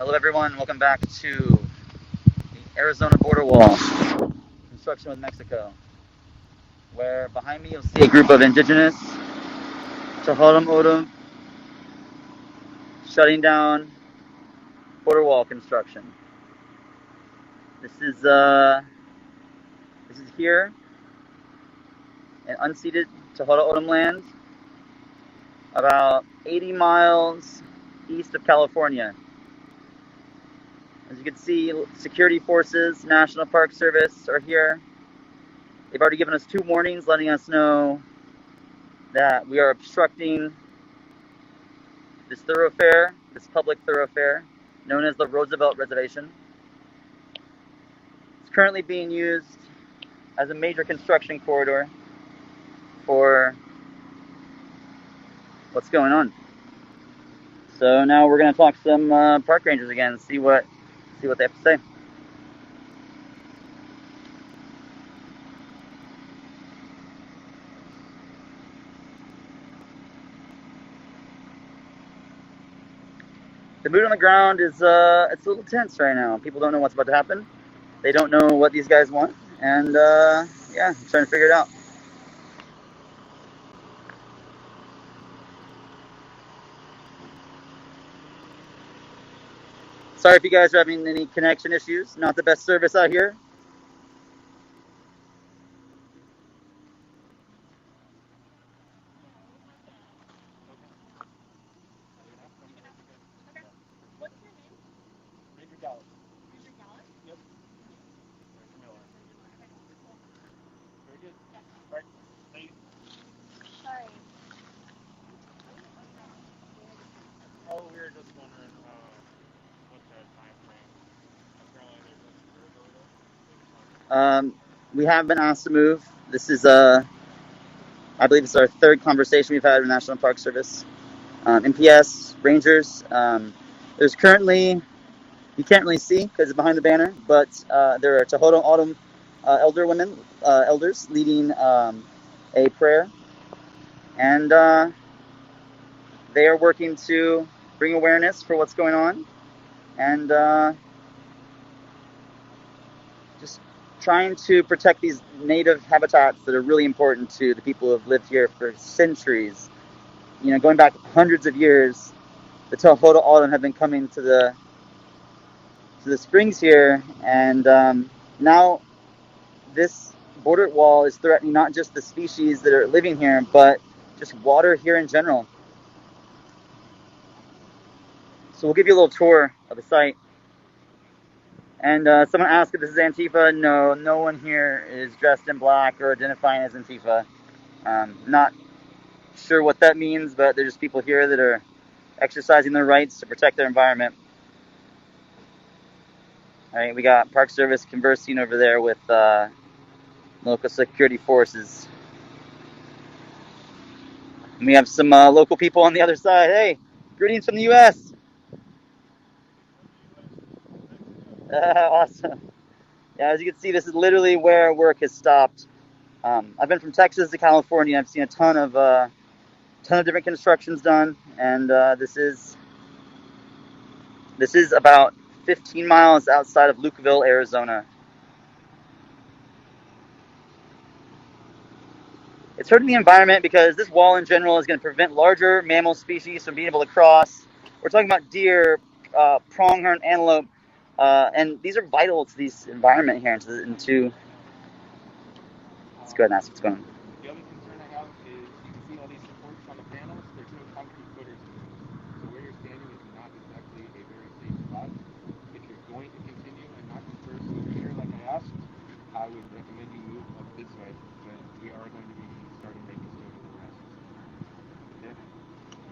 Hello everyone, welcome back to the Arizona border wall, construction with Mexico, where behind me you'll see a group of Indigenous, Chahodam Odom, shutting down border wall construction. This is here in unceded Chahodam Odom land, about 80 miles east of California. As you can see, security forces, National Park Service are here. They've already given us 2 warnings letting us know that we are obstructing this thoroughfare, this public thoroughfare, known as the Roosevelt Reservation. It's currently being used as a major construction corridor for what's going on. So now we're going to talk to some park rangers again, see what they have to say. The mood on the ground is it's a little tense right now. People don't know what's about to happen. They don't know what these guys want, and yeah, I'm trying to figure it out. Sorry if you guys are having any connection issues. Not the best service out here. Oh, we were just wondering what the time frame. We have been asked to move. This is I believe it's our 3rd conversation we've had with National Park Service, NPS, Rangers. There's currently, you can't really see because it's behind the banner, but there are Chahodam Odom elders leading a prayer, and they are working to bring awareness for what's going on, and just trying to protect these native habitats that are really important to the people who have lived here for centuries. You know, going back hundreds of years, the Chahodam Odom have been coming to the springs here, and now this border wall is threatening not just the species that are living here, but just water here in general. So we'll give you a little tour of the site. And someone asked if this is Antifa. No, no one here is dressed in black or identifying as Antifa. Not sure what that means, but they're just people here that are exercising their rights to protect their environment. All right, we got Park Service conversing over there with local security forces. And we have some local people on the other side. Hey, greetings from the U.S. Awesome. Yeah, as you can see, this is literally where work has stopped. I've been from Texas to California. I've seen a ton of different constructions done, and this is about 15 miles outside of Lukeville, Arizona. It's hurting the environment because this wall in general is going to prevent larger mammal species from being able to cross. We're talking about deer, pronghorn antelope, and these are vital to this environment here. Into let's go ahead and ask what's going on. The other concern I have is you can see all these supports on the panels. There's no concrete footers. So where you're standing is not exactly a very safe spot. If you're going to continue and not disperse over here like I asked, I would recommend you move up this way. But we are going to be starting making some arrests. Yeah.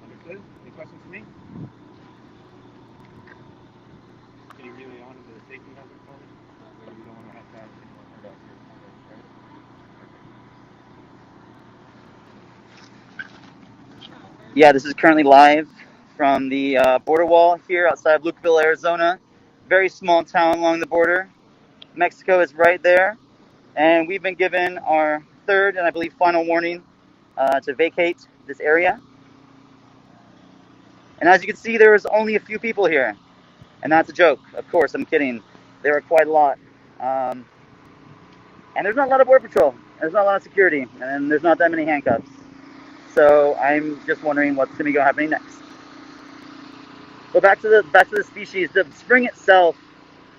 Understood? Any questions for me? Can you relay on to the safety hazard for me? We don't want to have to have anyone hurt out here. Right? Yeah, this is currently live from the border wall here outside of Lukeville, Arizona. Very small town along the border. Mexico is right there, and we've been given our 3rd and I believe final warning to vacate this area. And as you can see, there is only a few people here. And that's a joke. Of course, I'm kidding. There are quite a lot. And there's not a lot of border patrol. There's not a lot of security, and there's not that many handcuffs. So I'm just wondering what's going to be happening next. But back to the species. The spring itself.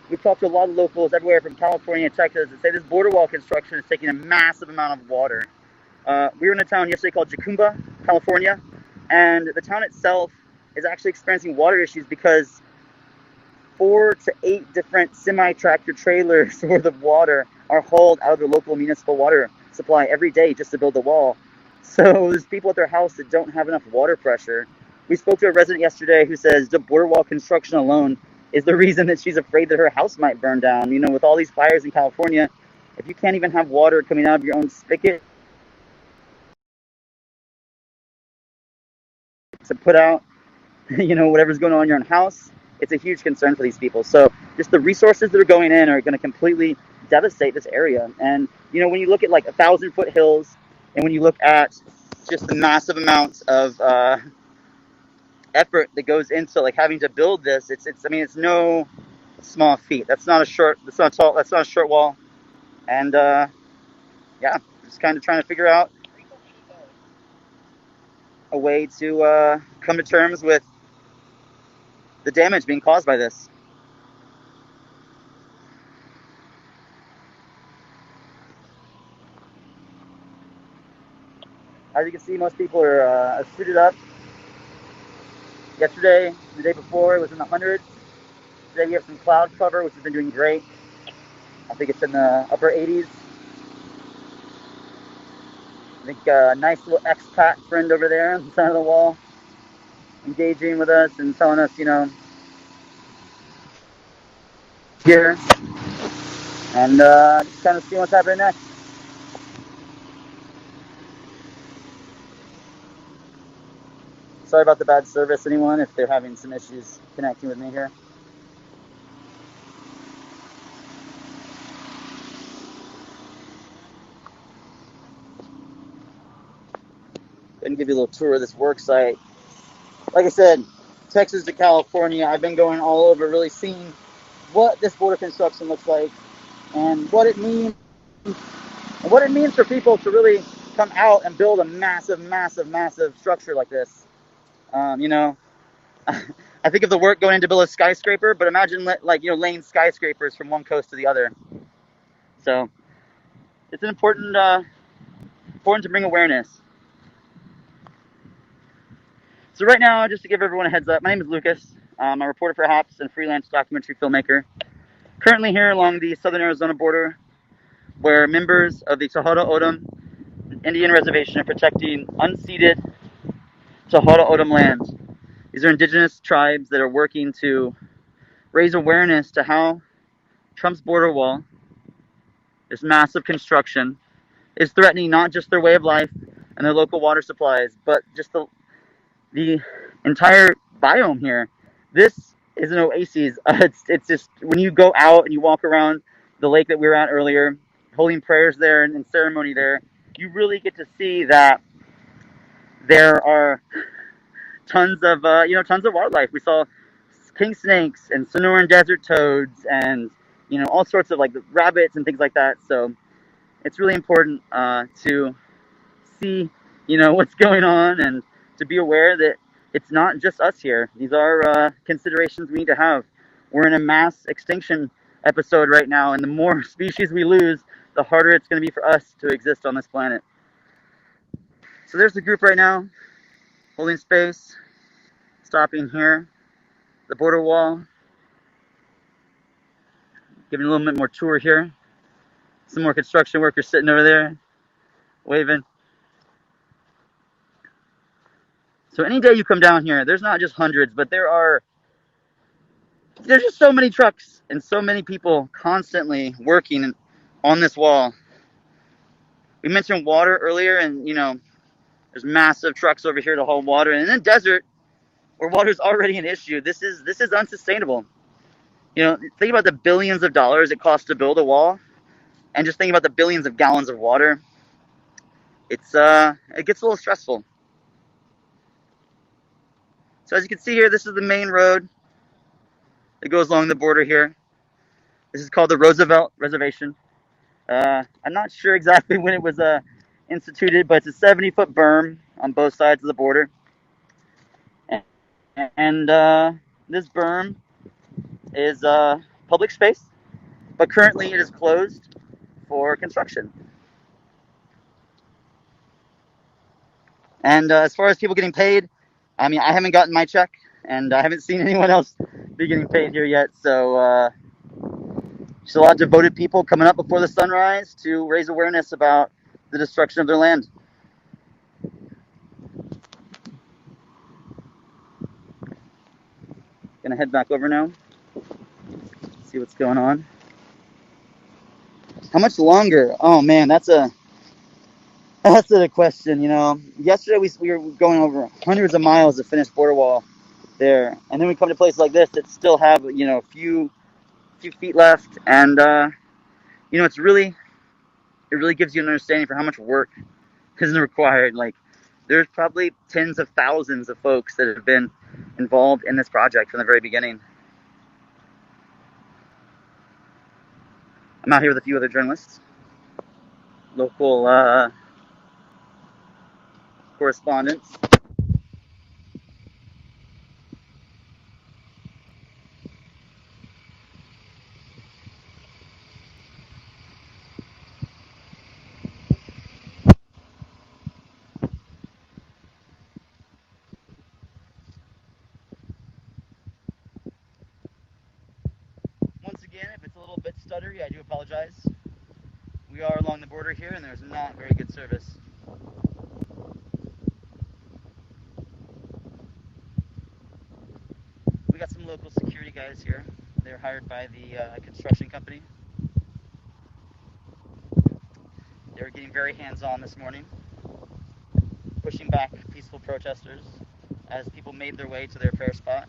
We've talked to a lot of locals everywhere from California, Texas, that say this border wall construction is taking a massive amount of water. We were in a town yesterday called Jacumba, California, and the town itself is actually experiencing water issues because 4 to 8 different semi-tractor trailers worth of water are hauled out of their local municipal water supply every day just to build the wall. So there's people at their house that don't have enough water pressure. We spoke to a resident yesterday who says the border wall construction alone is the reason that she's afraid that her house might burn down. You know, with all these fires in California, if you can't even have water coming out of your own spigot to put out, you know, whatever's going on in your own house, it's a huge concern for these people. So just the resources that are going in are going to completely devastate this area. And, you know, when you look at like 1,000-foot hills and when you look at just the massive amounts of effort that goes into like having to build this, I mean, it's no small feat. That's not a short wall. And yeah, just kind of trying to figure out a way to come to terms with the damage being caused by this. As you can see, most people are suited up. Yesterday, the day before, it was in the hundreds. Today we have some cloud cover, which has been doing great. I think it's in the upper 80s. I think a nice little expat friend over there on the side of the wall, engaging with us and telling us, you know, here, and just kind of seeing what's happening next. Sorry about the bad service, anyone, if they're having some issues connecting with me here. Going to give you a little tour of this work site. Like I said, Texas to California, I've been going all over, really seeing what this border construction looks like and what it means for people to really come out and build a massive, massive, massive structure like this. You know, I think of the work going in to build a skyscraper, but imagine like, you know, laying skyscrapers from one coast to the other. So it's an important to bring awareness. So right now, just to give everyone a heads up, my name is Lucas. I'm a reporter for HAPS and freelance documentary filmmaker. Currently here along the southern Arizona border, where members of the Tohono O'odham Indian Reservation are protecting unceded Tohono O'odham lands. These are indigenous tribes that are working to raise awareness to how Trump's border wall, this massive construction, is threatening not just their way of life and their local water supplies, but just the entire biome here. This is an oasis. It's just when you go out and you walk around the lake that we were at earlier, holding prayers there and ceremony there, you really get to see that there are tons of tons of wildlife. We saw king snakes and Sonoran desert toads and all sorts of like rabbits and things like that. So it's really important to see what's going on and to be aware that it's not just us here. These are considerations we need to have. We're in a mass extinction episode right now, and the more species we lose, the harder it's going to be for us to exist on this planet. So there's the group right now, holding space, stopping here, the border wall, giving a little bit more tour here. Some more construction workers sitting over there, waving. So any day you come down here, there's not just hundreds, but there's just so many trucks and so many people constantly working on this wall. We mentioned water earlier, and there's massive trucks over here to haul water. And in the desert, where water's already an issue, this is unsustainable. Think about the billions of dollars it costs to build a wall, and just think about the billions of gallons of water. It gets a little stressful. So as you can see here, this is the main road that goes along the border here. This is called the Roosevelt Reservation. I'm not sure exactly when it was instituted, but it's a 70-foot berm on both sides of the border. And this berm is public space, but currently it is closed for construction. And as far as people getting paid, I mean, I haven't gotten my check, and I haven't seen anyone else be getting paid here yet. So just a lot of devoted people coming up before the sunrise to raise awareness about the destruction of their land. Gonna head back over now, see what's going on. How much longer? Oh man, that's a question. You know, yesterday we were going over hundreds of miles of finished border wall there, and then we come to places like this that still have a few feet left, and it really gives you an understanding for how much work is required. Like, there's probably tens of thousands of folks that have been involved in this project from the very beginning. I'm out here with a few other journalists, local correspondents. Once again, if it's a little bit stuttery, I do apologize. We are along the border here, and there's not very good service. We got some local security guys here. They're hired by the construction company. They were getting very hands-on this morning, pushing back peaceful protesters as people made their way to their fair spot.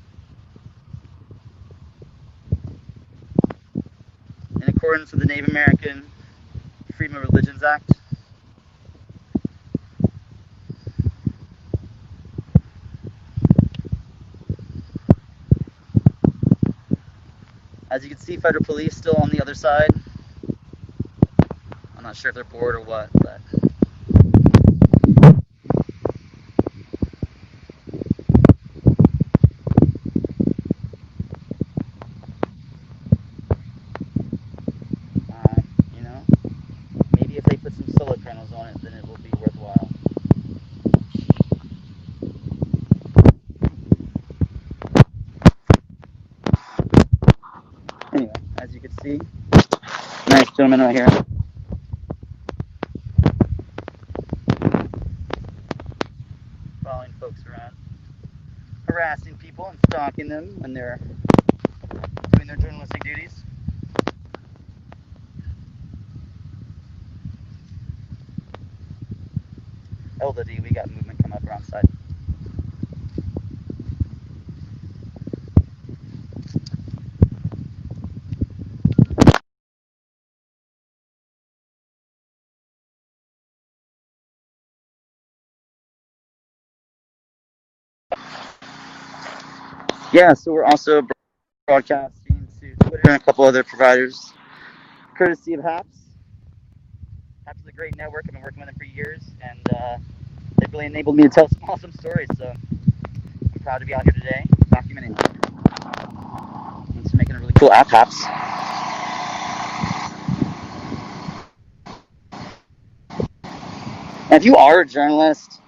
In accordance with the Native American Freedom of Religions Act, as you can see, federal police still on the other side. I'm not sure if they're bored or what, but you know, maybe if they put some solar panels on it, then it will be worthwhile. Anyway, as you can see, nice gentleman right here. Following folks around, harassing people and stalking them when they're doing their journalistic duties. LD, we got movement coming up around side. Yeah, so we're also broadcasting to Twitter and a couple other providers, courtesy of HAPS. HAPS is a great network. I've been working with them for years, and they've really enabled me to tell some awesome stories. So I'm proud to be out here today documenting them. Thanks for making a really cool app, HAPS. And if you are a journalist,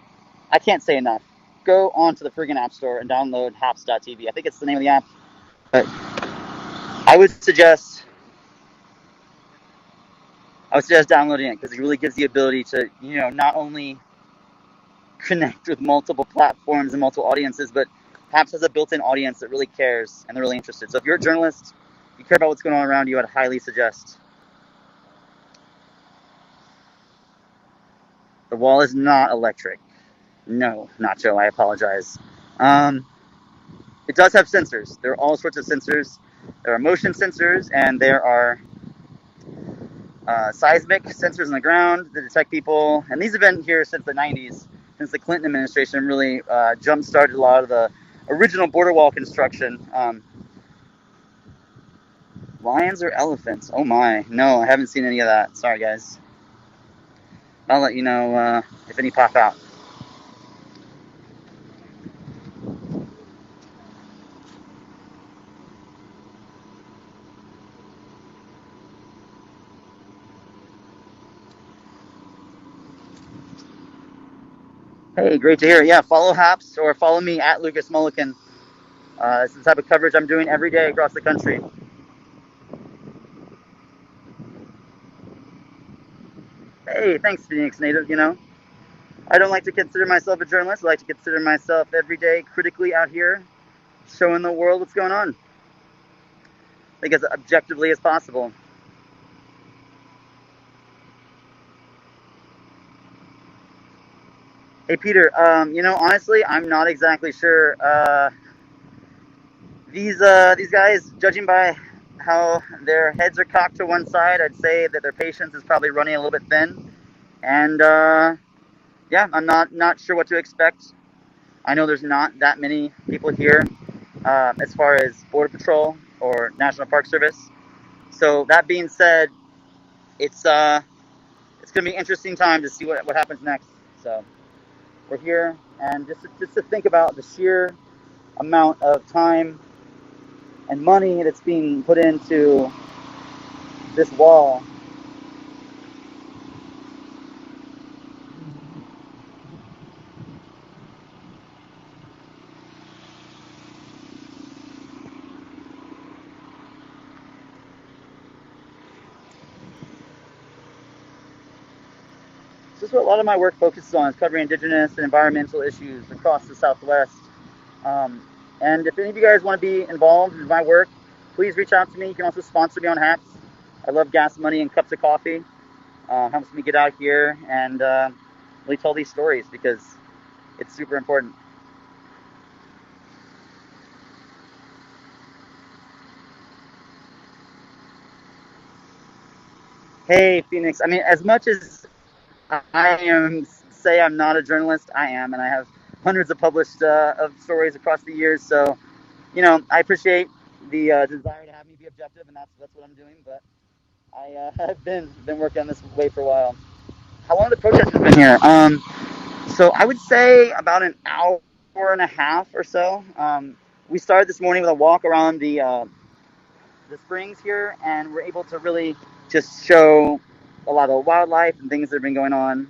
I can't say enough. Go onto the friggin' App Store and download haps.tv. I think it's the name of the app, but I would suggest downloading it because it really gives the ability to, not only connect with multiple platforms and multiple audiences, but Haps has a built-in audience that really cares and they're really interested. So if you're a journalist, you care about what's going on around you, I'd highly suggest. The wall is not electric. No, Nacho, I apologize. It does have sensors. There are all sorts of sensors. There are motion sensors, and there are seismic sensors on the ground that detect people. And these have been here since the 90s, since the Clinton administration really jump-started a lot of the original border wall construction. Lions or elephants? Oh my. No, I haven't seen any of that. Sorry, guys. I'll let you know if any pop out. Hey, great to hear. Yeah, follow Haps or follow me at Lucas Mulliken. This is the type of coverage I'm doing every day across the country. Hey, thanks, Phoenix native. I don't like to consider myself a journalist. I like to consider myself every day critically out here, showing the world what's going on. I think as objectively as possible. Hey, Peter. Honestly, I'm not exactly sure. These guys, judging by how their heads are cocked to one side, I'd say that their patience is probably running a little bit thin. And yeah, I'm not sure what to expect. I know there's not that many people here as far as Border Patrol or National Park Service. So that being said, it's gonna be an interesting time to see what happens next. So we're here, and just to think about the sheer amount of time and money that's being put into this wall. This is what a lot of my work focuses on, is covering Indigenous and environmental issues across the Southwest. Um, and if any of you guys want to be involved in my work, please reach out to me. You can also sponsor me on Hats. I love gas money and cups of coffee. Helps me get out here and really tell these stories because it's super important. Hey, Phoenix. I mean, as much as say I'm not a journalist, I am, and I have hundreds of published of stories across the years. So, I appreciate the desire to have me be objective, and that's what I'm doing. But I have been working on this way for a while. How long have the protesters been here? So I would say about an hour and a half or so. We started this morning with a walk around the springs here, and we're able to really just show a lot of wildlife and things that have been going on.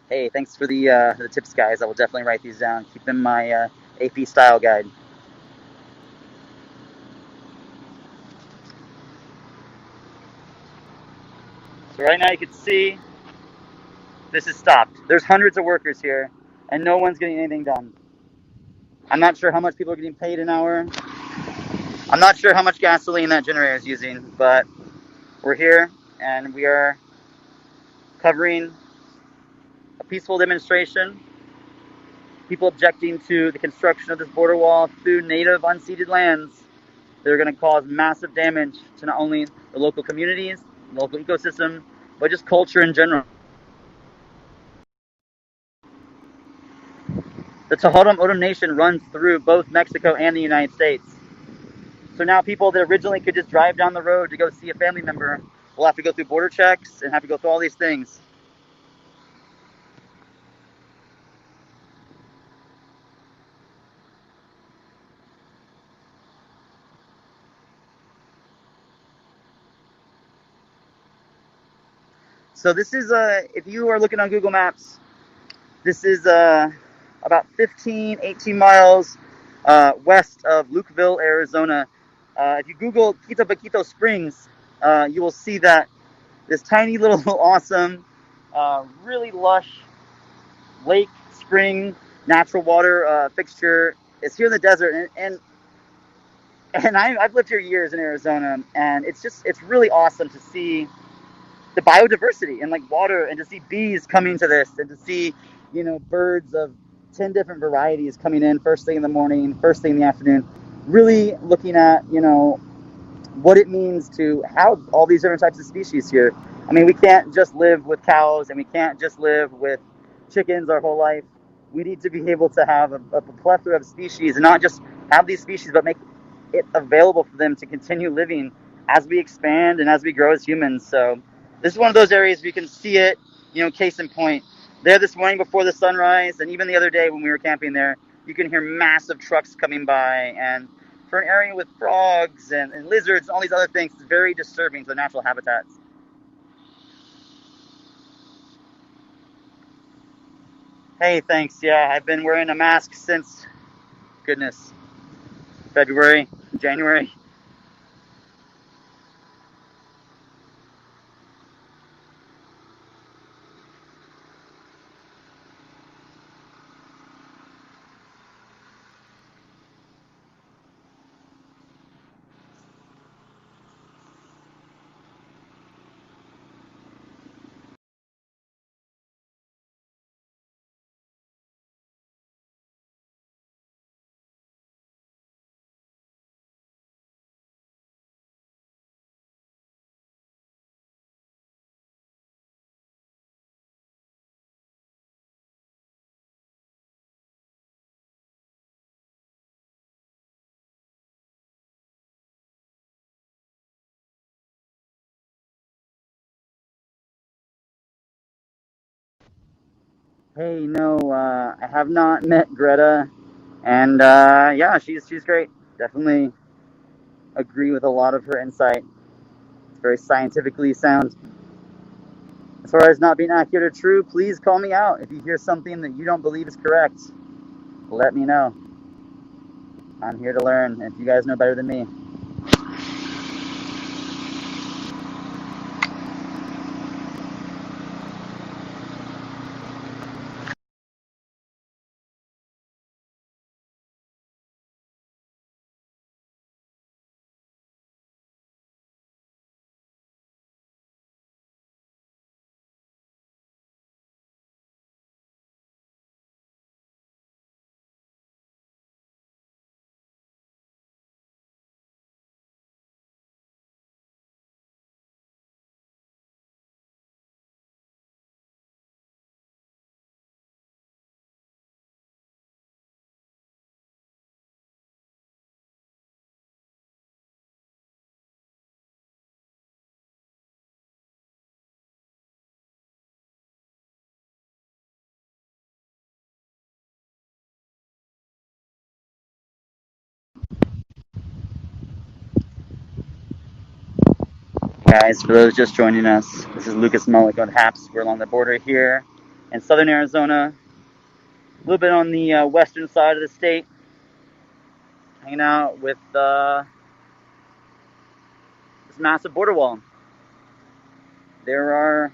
Hey, thanks for the tips, guys. I will definitely write these down. Keep them in my AP style guide. So right now you can see this is stopped. There's hundreds of workers here, and no one's getting anything done. I'm not sure how much people are getting paid an hour. I'm not sure how much gasoline that generator is using, but we're here and we are covering a peaceful demonstration. People objecting to the construction of this border wall through native unceded lands that are going to cause massive damage to not only the local communities, the local ecosystem, but just culture in general. The Tohono O'odham Nation runs through both Mexico and the United States. So now people that originally could just drive down the road to go see a family member will have to go through border checks and have to go through all these things. So this is, if you are looking on Google Maps, this is about 15, 18 miles west of Lukeville, Arizona. If you Google Quito Paquito Springs, you will see that this tiny little awesome, really lush lake, spring, natural water fixture is here in the desert. And I've lived here years in Arizona, and it's really awesome to see the biodiversity and like water, and to see bees coming to this, and to see birds of 10 different varieties coming in first thing in the morning, first thing in the afternoon, really looking at what it means to have all these different types of species here. I mean, we can't just live with cows and we can't just live with chickens our whole life. We need to be able to have a plethora of species and not just have these species, but make it available for them to continue living as we expand and as we grow as humans. So this is one of those areas where you can see it, case in point. There this morning before the sunrise, and even the other day when we were camping there, you can hear massive trucks coming by. And for an area with frogs and lizards and all these other things, it's very disturbing to the natural habitats. Hey, thanks. Yeah, I've been wearing a mask since, goodness, February, January. Hey, no, I have not met Greta, and yeah, she's great. Definitely agree with a lot of her insight. It's very scientifically sound. As far as not being accurate or true, please call me out. If you hear something that you don't believe is correct, let me know. I'm here to learn, if you guys know better than me. Guys, for those just joining us, this is Lucas Mullick on HAPS. We're along the border here in southern Arizona, a little bit on the western side of the state, hanging out with this massive border wall. There are